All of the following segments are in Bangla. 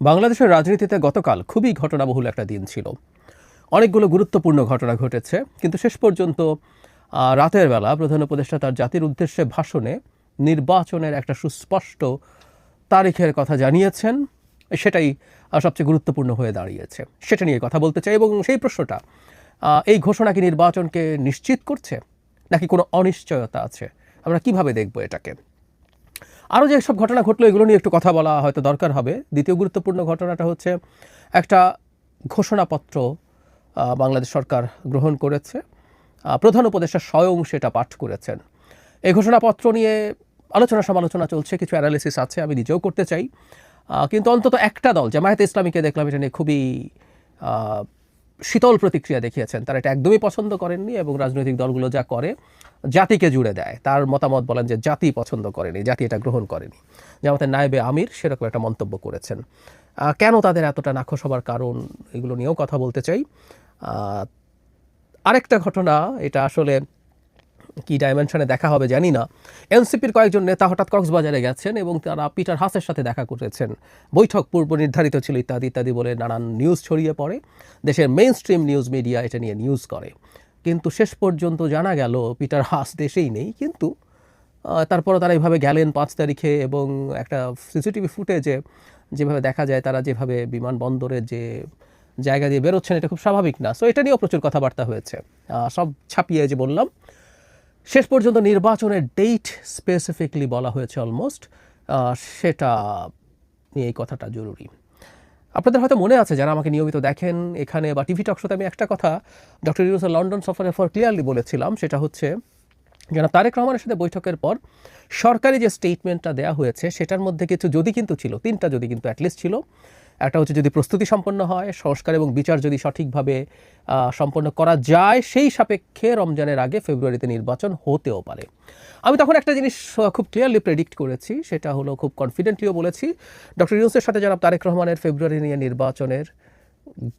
বাংলাদেশের রাজনীতিতে গতকাল খুবই ঘটনাবহুল একটা দিন ছিল। অনেকগুলো গুরুত্বপূর্ণ ঘটনা ঘটেছে, কিন্তু শেষ পর্যন্ত রাতের বেলা প্রধান উপদেষ্টা তার জাতির উদ্দেশ্যে ভাষণে নির্বাচনের একটা সুস্পষ্ট তারিখের কথা জানিয়েছেন। সেটাই সবচেয়ে গুরুত্বপূর্ণ হয়ে দাঁড়িয়েছে। সেটা নিয়ে কথা বলতে চাই, এবং সেই প্রশ্নটা, এই ঘোষণা কি নির্বাচনকে নিশ্চিত করছে নাকি কোনো অনিশ্চয়তা আছে? আমরা কিভাবে দেখব এটাকে? আরও যে সব ঘটনা ঘটলো এগুলো নিয়ে একটু কথা বলা হয়তো দরকার হবে। দ্বিতীয় গুরুত্বপূর্ণ ঘটনাটা হচ্ছে একটা ঘোষণাপত্র বাংলাদেশ সরকার গ্রহণ করেছে। প্রধান উপদেষ্টা স্বয়ং সেটা পাঠ করেছেন। এই ঘোষণাপত্র নিয়ে আলোচনা সমালোচনা চলছে, কিছু অ্যানালিসিস আছে, আমি নিজেও করতে চাই। কিন্তু অন্তত একটা দল, জামায়াতে ইসলামীকে দেখলাম এটা নিয়ে খুবই শীতল প্রতিক্রিয়া দেখিয়েছেন। তারা এটা একদমই পছন্দ করেননি, এবং রাজনৈতিক দলগুলো যা করে জাতিকে জুড়ে দেয়, তার মতামত বলেন যে জাতি পছন্দ করেনি, জাতি এটা গ্রহণ করেনি। জামাতের নায়েবে আমির সেরকম একটা মন্তব্য করেছেন। কেন তাদের এতটা নাখোশ হবার কারণ, এগুলো নিয়েও কথা বলতে চাই। আরেকটা ঘটনা, এটা আসলে কি ডাইমেনশনে দেখা হবে জানি না। এনসিপির কয়েকজন নেতা হঠাৎ কক্সবাজারে গেছেন এবং তারা পিটার হাসের সাথে দেখা করেছেন। বৈঠক পূর্ব নির্ধারিত ছিল ইত্যাদি ইত্যাদি বলে নানান নিউজ ছড়িয়ে পড়ে। দেশের মেইন স্ট্রিম নিউজ মিডিয়া এটা নিয়ে নিউজ করে, কিন্তু শেষ পর্যন্ত জানা গেল পিটার হাস দেশেই নেই। কিন্তু তারপরও তারা এইভাবে গেলেন 5 তারিখে, এবং একটা সিসিটিভি ফুটেজে যেভাবে দেখা যায় তারা যেভাবে বিমানবন্দরের যে জায়গা দিয়ে বেরোচ্ছেন, এটা খুব স্বাভাবিক না। সো এটা নিয়েও প্রচুর কথাবার্তা হয়েছে। সব ছাপিয়ে যে বললাম, শেষ পর্যন্ত নির্বাচনের ডেট স্পেসিফিকলি বলা হয়েছে অলমোস্ট, সেটা নিয়ে এই কথাটা জরুরি। আপনাদের হয়তো মনে আছে, যারা আমাকে নিয়মিত দেখেন এখানে বা টিভি টক শোতে, আমি একটা কথা ডক্টর ইউনূসের লন্ডন সফরের পর ক্লিয়ারলি বলেছিলাম। সেটা হচ্ছে, জনাব তারেক রহমানের সাথে বৈঠকের পর সরকারি যে স্টেটমেন্টটা দেওয়া হয়েছে সেটার মধ্যে কিছু যদি কিন্তু ছিল, 3টা যদি কিন্তু অ্যাটলিস্ট ছিল। একটা হচ্ছে, যদি প্রস্তুতি সম্পন্ন হয়, সংস্কার এবং বিচার যদি সঠিকভাবে সম্পন্ন করা যায়, সেই সাপেক্ষে রমজানের আগে ফেব্রুয়ারিতে নির্বাচন হতেও পারে। আমি তখন একটা জিনিস খুব ক্লিয়ারলি প্রেডিক্ট করেছি, সেটা হলো, খুব কনফিডেন্টলিও বলেছি, ডক্টর ইউনূসের সাথে জনাব তারেক রহমানের ফেব্রুয়ারি নিয়ে নির্বাচনের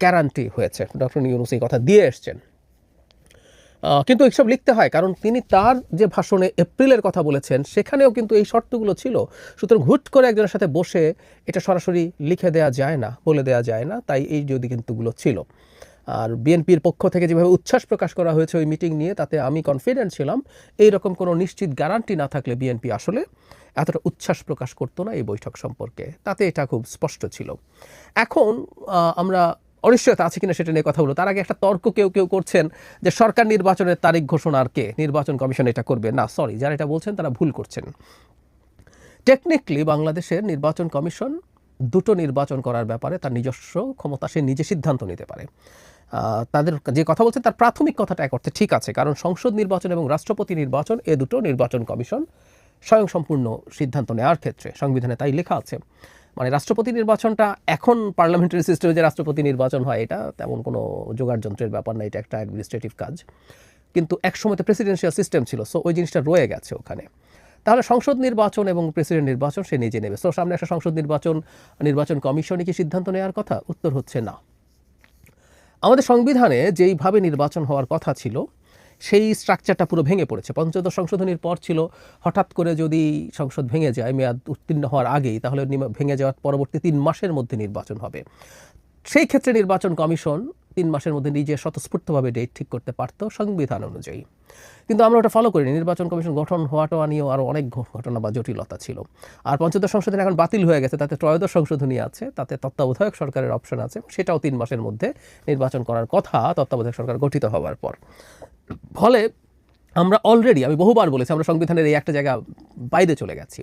গ্যারান্টি হয়েছে। ডক্টর ইউনূস এই কথা দিয়ে এসছেন। কিন্তু এইসব লিখতে হয়, কারণ তিনি তার যে ভাষণে এপ্রিলের কথা বলেছেন সেখানেও কিন্তু এই শর্তগুলো ছিল। সুতরাং হুট করে একজনের সাথে বসে এটা সরাসরি লিখে দেওয়া যায় না, বলে দেওয়া যায় না। তাই এই যদি কিন্তুগুলো ছিল। আর বিএনপির পক্ষ থেকে যেভাবে উচ্ছ্বাস প্রকাশ করা হয়েছে ওই মিটিং নিয়ে, তাতে আমি কনফিডেন্ট ছিলাম এই রকম কোনো নিশ্চিত গ্যারান্টি না থাকলে বিএনপি আসলে এতটা উচ্ছ্বাস প্রকাশ করতো না এই বৈঠক সম্পর্কে। তাতে এটা খুব স্পষ্ট ছিল। এখন আমরা অনিশ্চয়তা আছে কিনা সেটা নিয়ে কথা বলবো। তার আগে একটা তর্ক কেউ কেউ করছেন যে সরকার নির্বাচনের তারিখ ঘোষণার কে, নির্বাচন কমিশন এটা করবে না। সরি, যারা এটা বলছেন তারা ভুল করছেন। টেকনিক্যালি বাংলাদেশের নির্বাচন কমিশন দুটো নির্বাচন করার ব্যাপারে তার নিজস্ব ক্ষমতা, সে নিজে সিদ্ধান্ত নিতে পারে। তাদের যে কথা বলছেন তার প্রাথমিক কথাটা এক অর্থে ঠিক আছে, কারণ সংসদ নির্বাচন এবং রাষ্ট্রপতি নির্বাচন এ দুটো নির্বাচন কমিশন স্বয়ংসম্পূর্ণ সিদ্ধান্ত নেওয়ার ক্ষেত্রে, সংবিধানে তাই লেখা আছে। মানে রাষ্ট্রপতি নির্বাচনটা এখন পার্লামেন্টারি সিস্টেমে যে রাষ্ট্রপতি নির্বাচন হয়, এটা তেমন কোনো জোগাড় যন্ত্রের ব্যাপার না, এটা একটা অ্যাডমিনিস্ট্রেটিভ কাজ। কিন্তু একসময় তো প্রেসিডেন্সিয়াল সিস্টেম ছিল, সো ওই জিনিসটা রয়ে গেছে ওখানে। তাহলে সংসদ নির্বাচন এবং প্রেসিডেন্ট নির্বাচন সে নিজে নেবে। সো সামনে একটা সংসদ নির্বাচন কমিশনই কি সিদ্ধান্ত নেওয়ার কথা? উত্তর হচ্ছে না। আমাদের সংবিধানে যেইভাবে নির্বাচন হওয়ার কথা ছিল সেই স্ট্রাকচারটা পুরো ভেঙে পড়েছে। পঞ্চদশ সংশোধনীর পর ছিল, হঠাৎ করে যদি সংসদ ভেঙে যায় মেয়াদ উত্তীর্ণ হওয়ার আগেই, তাহলে ভেঙে যাওয়ার পরবর্তী 3 মাসের মধ্যে নির্বাচন হবে। সেই ক্ষেত্রে নির্বাচন কমিশন 3 মাসের মধ্যে নিজে স্বতঃস্ফূর্তভাবে ডেট ঠিক করতে পারত সংবিধান অনুযায়ী। কিন্তু আমরা ওটা ফলো করিনি। নির্বাচন কমিশন গঠন হওয়াটা নিয়েও আরও অনেক ঘটনা বা জটিলতা ছিল। আর পঞ্চদশ সংশোধনী এখন বাতিল হয়ে গেছে, তাতে ত্রয়োদশ সংশোধনী আছে, তাতে তত্ত্বাবধায়ক সরকারের অপশন আছে, সেটাও 3 মাসের মধ্যে নির্বাচন করার কথা তত্ত্বাবধায়ক সরকার গঠিত হওয়ার পর। ফলে আমরা অলরেডি, আমি বহুবার বলেছি, আমরা সংবিধানের এই একটা জায়গা বাইরে চলে গেছি।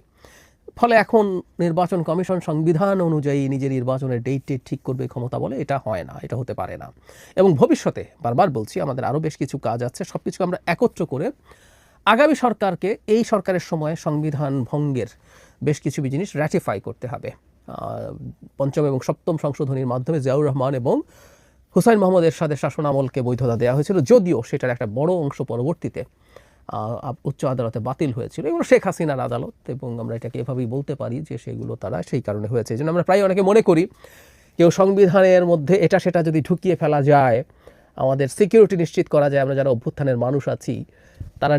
ফলে এখন নির্বাচন কমিশন সংবিধান অনুযায়ী নিজের নির্বাচনের ডেট ঠিক করবে ক্ষমতা বলে, এটা হয় না, এটা হতে পারে না। এবং ভবিষ্যতে, বারবার বলছি, আমাদের আরও বেশ কিছু কাজ আছে, সব কিছু আমরা একত্র করে আগামী সরকারকে এই সরকারের সময় সংবিধান ভঙ্গের বেশ কিছু জিনিস র্যাটিফাই করতে হবে। পঞ্চম এবং সপ্তম সংশোধনীর মাধ্যমে জিয়াউর রহমান এবং হুসাইন মোহাম্মদ এরশাদের শাসনামলকে বৈধতা দেওয়া হয়েছিল, যদিও সেটার একটা বড় অংশ পরবর্তীতে উচ্চ আদালতে বাতিল হয়েছিল। এগুলো শেখ হাসিনার আদালত, এবং আমরা এটাকে এভাবেই বলতে পারি যে সেগুলো তারা সেই কারণে হয়েছে। এই জন্য আমরা প্রায় অনেকে মনে করি কেউ সংবিধানের মধ্যে এটা সেটা যদি ঢুকিয়ে ফেলা যায়, আমাদের সিকিউরিটি নিশ্চিত করা যায়, আমরা যারা অভ্যুত্থানের মানুষ আছি তারা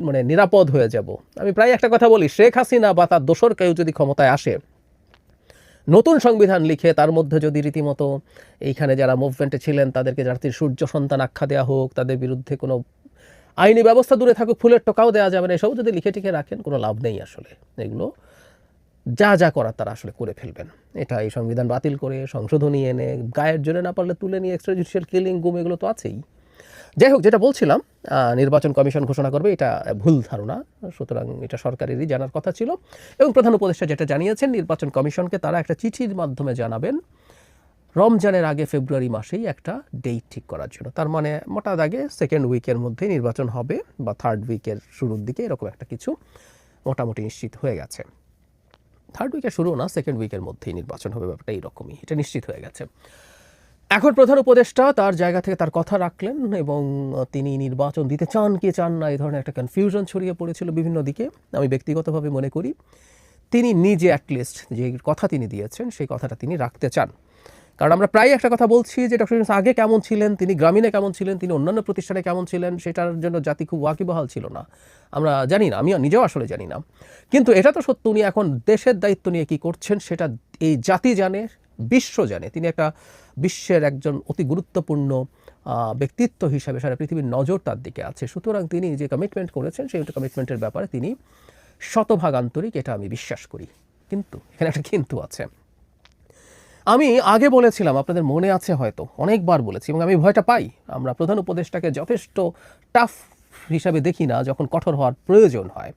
মানে নিরাপদ হয়ে যাব। আমি প্রায় একটা কথা বলি, শেখ হাসিনা বা তার দোসর কেউ যদি ক্ষমতায় আসে, নতুন সংবিধান লিখে তার মধ্যে যদি রীতিমতো এইখানে যারা মুভমেন্টে ছিলেন তাদেরকে জাতির সূর্য সন্তান আখ্যা দেওয়া হোক, তাদের বিরুদ্ধে কোনো আইনি ব্যবস্থা দূরে থাকুক, ফুলের টোকাও দেওয়া যাবে না, এসব যদি লিখে টিকে রাখেন কোনো লাভ নেই আসলে। এগুলো যা যা করার তারা আসলে করে ফেলবেন। এটা এই সংবিধান বাতিল করে সংশোধনী এনে গায়ের জোরে না পারলে তুলে নিয়ে এক্সট্রাজুডিশিয়াল কিলিং গুম এগুলো তো আছেই। যাই হোক, যেটা বলছিলাম, নির্বাচন কমিশন ঘোষণা করবে এটা ভুল ধারণা, সুতরাং এটা সরকারেরই জানার কথা ছিল। এবং প্রধান উপদেষ্টা যেটা জানিয়েছেন, নির্বাচন কমিশনকে তারা একটা চিঠির মাধ্যমে জানাবেন রমজানের আগে ফেব্রুয়ারি মাসেই একটা ডেট ঠিক করার জন্য। তার মানে মোটা দাগে সেকেন্ড উইকের মধ্যে নির্বাচন হবে বা থার্ড উইকের শুরুর দিকে, এরকম একটা কিছু মোটামুটি নিশ্চিত হয়ে গেছে। থার্ড উইকের শুরু না, সেকেন্ড উইকের মধ্যেই নির্বাচন হবে, ব্যাপারটা এইরকমই, এটা নিশ্চিত হয়ে গেছে। এখন প্রধান উপদেষ্টা তার জায়গা থেকে তার কথা রাখলেন এবং তিনি নির্বাচন দিতে চান কি চান না এই ধরনের একটা কনফিউশন ছড়িয়ে পড়েছিল বিভিন্ন দিকে। আমি ব্যক্তিগতভাবে মনে করি তিনি নিজে অ্যাটলিস্ট যে কথা তিনি দিয়েছেন সেই কথাটা তিনি রাখতে চান। কারণ আমরা প্রায় একটা কথা বলছি যে ডক্টর ইউনূস আগে কেমন ছিলেন, তিনি গ্রামীণে কেমন ছিলেন, তিনি অন্যান্য প্রতিষ্ঠানে কেমন ছিলেন, সেটার জন্য জাতি খুব ওয়াকিবহাল ছিল না। আমরা জানি না, আমি নিজেও আসলে জানি না। কিন্তু এটা তো সত্য, উনি এখন দেশের দায়িত্ব নিয়ে কী করছেন সেটা এই জাতি জানে, বিশ্ব জানে। তিনি একটা বিশ্বের একজন অতি গুরুত্বপূর্ণ ব্যক্তিত্ব হিসাবে সারা পৃথিবীর নজর তার দিকে আছে। সুতরাং তিনি যে কমিটমেন্ট করেছেন সেই কমিটমেন্টের ব্যাপারে তিনি শতভাগ আন্তরিক, এটা আমি বিশ্বাস করি। কিন্তু এখানে একটা কিন্তু আছে। আমি আগে বলেছিলাম, আপনাদের মনে আছে হয়তো, অনেকবার বলেছি, এবং আমি ভয়টা পাই। আমরা প্রধান উপদেষ্টাকে যথেষ্ট টাফ হিসাবে দেখি না যখন কঠোর হওয়ার প্রয়োজন হয়।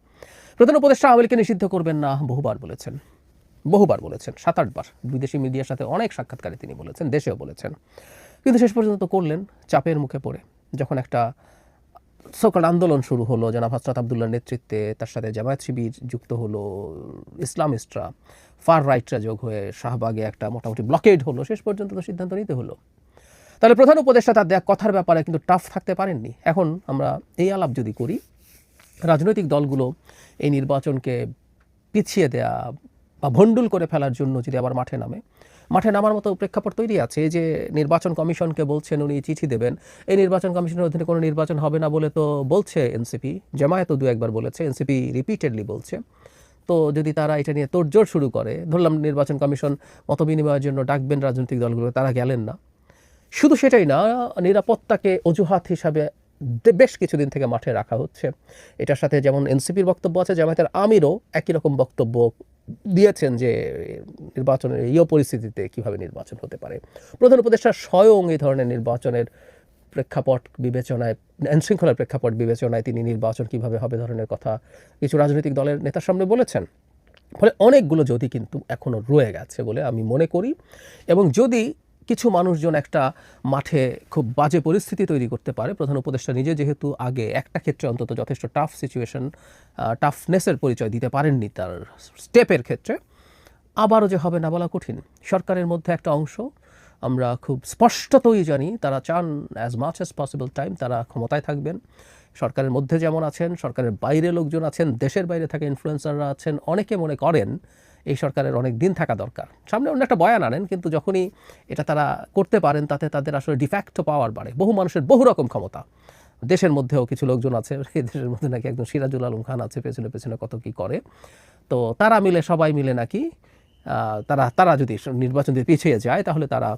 প্রধান উপদেষ্টা আওয়ামী লীগকে নিষিদ্ধ করবেন না বহুবার বলেছেন, 7-8 বার বিদেশি মিডিয়ার সাথে অনেক সাক্ষাৎকারে তিনি বলেছেন, দেশেও বলেছেন। কিন্তু শেষ পর্যন্ত করলেন চাপের মুখে পড়ে, যখন একটা সকল আন্দোলন শুরু হলো জনাব হাসরাত আবদুল্লাহর নেতৃত্বে, তার সাথে জামায়াত শিবির যুক্ত হলো, ইসলামিস্টরা, ফার রাইটরা যোগ হয়ে শাহবাগে একটা মোটামুটি ব্লকেড হলো, শেষ পর্যন্ত তো সিদ্ধান্ত নিতে হলো। তাহলে প্রধান উপদেষ্টা তার দেয়া কথার ব্যাপারে কিন্তু টাফ থাকতে পারেননি। এখন আমরা এই আলাপ যদি করি, রাজনৈতিক দলগুলো এই নির্বাচনকে পিছিয়ে দেয়া বা ভণ্ডুল করে ফেলার জন্য যদি আবার মাঠে নামার মতো প্রেক্ষাপট তৈরি আছে। যে নির্বাচন কমিশনকে বলছেন উনি চিঠি দেবেন, এই নির্বাচন কমিশনের অধীনে কোনো নির্বাচন হবে না বলে তো বলছে এনসিপি, জামায়াতও 2-1 বলেছে, এনসিপি রিপিটেডলি বলছে। তো যদি তারা এটা নিয়ে তোড়জোড় শুরু করে, ধরলাম নির্বাচন কমিশন মতবিনিময়ের জন্য ডাকবেন রাজনৈতিক দলগুলো, তারা গেলেন না। শুধু সেটাই না, নিরাপত্তাকে অজুহাত হিসাবে বেশ কিছুদিন থেকে মাঠে রাখা হচ্ছে। এটার সাথে যেমন এনসিপির বক্তব্য আছে, জামায়াতের আমিরও একই রকম বক্তব্য দিয়েছেন যে নির্বাচনের এই পরিস্থিতিতে কীভাবে নির্বাচন হতে পারে। প্রধান উপদেষ্টা স্বয়ং এই ধরনের নির্বাচনের প্রেক্ষাপট বিবেচনায়, আইনশৃঙ্খলার প্রেক্ষাপট বিবেচনায় তিনি নির্বাচন কীভাবে হবে ধরনের কথা কিছু রাজনৈতিক দলের নেতার সামনে বলেছেন। ফলে অনেকগুলো যদি কিন্তু এখনও রয়ে গেছে বলে আমি মনে করি। এবং যদি কিছু মানুষজন একটা মাঠে খুব বাজে পরিস্থিতি তৈরি করতে পারে, প্রধান উপদেষ্টা নিজে যেহেতু আগে একটা ক্ষেত্রে অন্তত যথেষ্ট টাফ সিচুয়েশন, টাফনেসের পরিচয় দিতে পারেননি তার স্টেপের ক্ষেত্রে, আবারও যে হবে না বলা কঠিন। সরকারের মধ্যে একটা অংশ আমরা খুব স্পষ্টতই জানি তারা চান as much as possible time তারা ক্ষমতায় থাকবেন। সরকারের মধ্যে যেমন আছেন, সরকারের বাইরে লোকজন আছেন, দেশের বাইরে থাকা ইনফ্লুয়েন্সাররা আছেন। অনেকে মনে করেন এই সরকারের অনেক দিন থাকা দরকার, সামনে অন্য একটা বয়ান আনেন, কিন্তু যখনই এটা তারা করতে পারেন তাতে তাদের আসলে ডিফ্যাক্টো পাওয়ার বাড়ে। বহু মানুষের বহু রকম ক্ষমতা, দেশের মধ্যেও কিছু লোকজন আছে, এই দেশের মধ্যে নাকি একজন সিরাজুল আলম খান আছে, পেছনে পেছনে কত কি করে। তো তারা মিলে, সবাই মিলে নাকি তারা যদি নির্বাচন দিয়ে পিছিয়ে যায় তাহলে তারা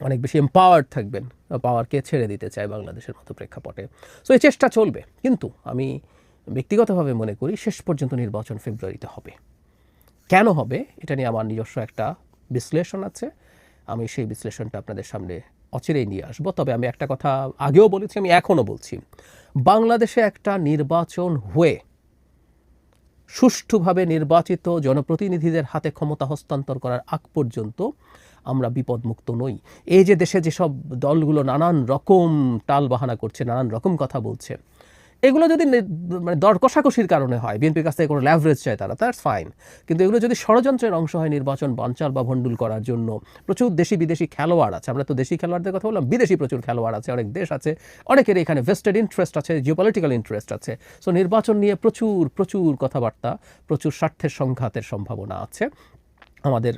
অনেক বেশি এম্পাওয়ার্ড থাকবেন, পাওয়ারকে ছেড়ে দিতে চায় বাংলাদেশের মতো প্রেক্ষাপটে। সো এই চেষ্টা চলবে, কিন্তু আমি ব্যক্তিগতভাবে মনে করি শেষ পর্যন্ত নির্বাচন ফেব্রুয়ারিতে হবে। কেন হবে এটা নিয়ে আমার নিজস্ব একটা বিশ্লেষণ আছে, আমি সেই বিশ্লেষণটা আপনাদের সামনে অচিরেই নিয়ে আসবো। তবে আমি একটা কথা আগেও বলেছি, আমি এখনও বলছি, বাংলাদেশে একটা নির্বাচন হয়ে সুষ্ঠুভাবে নির্বাচিত জনপ্রতিনিধিদের হাতে ক্ষমতা হস্তান্তর করার আগ পর্যন্ত আমরা বিপদমুক্ত নই। এই যে দেশে যেসব দলগুলো নানান রকম টাল বাহানা করছে, নানান রকম কথা বলছে, এগুলো যদি মানে দর কষাকষির কারণে হয়, বিএনপির কাছ থেকে কোনো ল্যাভারেজ চায় তারা, দ্যাটস ফাইন। কিন্তু এগুলো যদি ষড়যন্ত্রের অংশ হয় নির্বাচন বানচাল বা ভণ্ডুল করার জন্য, প্রচুর দেশি বিদেশি খেলোয়াড় আছে। আমরা তো দেশি খেলোয়াড়দের কথা বললাম, বিদেশি প্রচুর খেলোয়াড় আছে, অনেক দেশ আছে, অনেকের এখানে ভেস্টেড ইন্টারেস্ট আছে, জিওপলিটিক্যাল ইন্টারেস্ট আছে। সো নির্বাচন নিয়ে প্রচুর প্রচুর কথাবার্তা, প্রচুর স্বার্থের সংঘাতের সম্ভাবনা আছে। আমাদের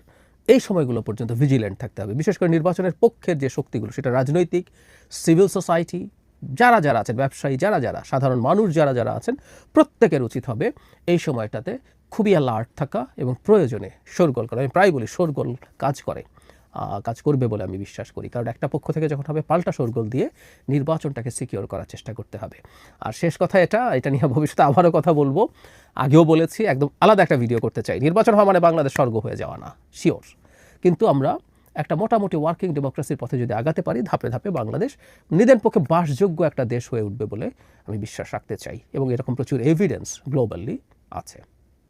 এই সময়গুলো পর্যন্ত ভিজিল্যান্ট থাকতে হবে। বিশেষ করে নির্বাচনের পক্ষের যে শক্তিগুলো, সেটা রাজনৈতিক, সিভিল সোসাইটি, যারা আছেন, ব্যবসায়ী যারা সাধারণ মানুষ যারা আছেন, প্রত্যেকের উচিত হবে এই সময়টাতে খুবই অ্যালার্ট থাকা এবং প্রয়োজনে শোরগোল করা। আমি প্রায় বলি শোরগোল কাজ করবে বলে আমি বিশ্বাস করি, কারণ একটা পক্ষ থেকে যখন হবে পাল্টা শোরগোল দিয়ে নির্বাচনটাকে সিকিউর করার চেষ্টা করতে হবে। আর শেষ কথা এটা নিয়ে ভবিষ্যতে আবারও কথা বলবো, আগেও বলেছি, একদম আলাদা একটা ভিডিও করতে চাই। নির্বাচন হওয়া মানে বাংলাদেশ স্বর্গ হয়ে যাওয়া না, শিওর, কিন্তু আমরা একটা মোটামুটি ওয়ার্কিং ডেমোক্রেসির পথে যদি আগাতে পারি, ধাপে ধাপে বাংলাদেশ নিদেন পক্ষে বাসযোগ্য একটা দেশ হয়ে উঠবে বলে আমি বিশ্বাস রাখতে চাই, এবং এরকম প্রচুর এভিডেন্স গ্লোবালি আছে।